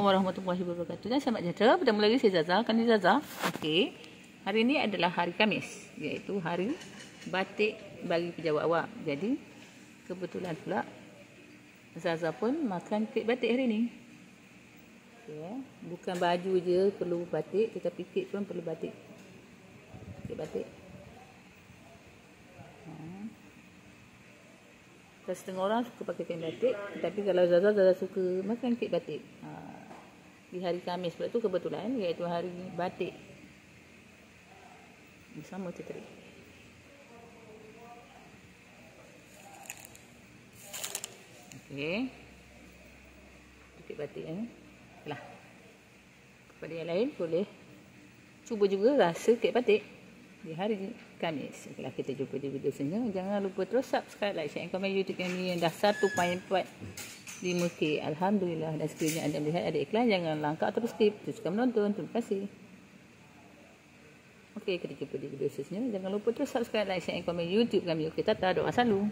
warahmatullahi wabarakatuh. Dan selamat sejahtera. Bertemu lagi saya Zaza. Kan ni Zaza. Okey. Hari ni adalah hari Khamis, iaitu hari batik bagi pejabat awam. Jadi kebetulan pula Zaza pun makan kek batik hari ni. Okay. Bukan baju je perlu batik, tetapi kek pun perlu batik. Kek batik. Setengah orang suka pakai kain batik, tapi kalau Zaza suka makan kek batik. Di hari Khamis pula tu kebetulan, iaitu hari batik bersama Cetri. Okey. Kek batik ni. Lah. Kepada yang lain boleh cuba juga rasa kek batik di hari Khamis. Okeylah, kita jumpa di video selanjutnya. Jangan lupa terus subscribe, like, share dan komen YouTube kami yang dah 1.45K. Alhamdulillah. Dan sekiranya anda melihat ada iklan, jangan langkah atau skip. Teruskan menonton. Terima kasih. Okey, kita jumpa di video selanjutnya. Jangan lupa terus subscribe, like, share dan komen YouTube kami. Okey, tata, doa selalu.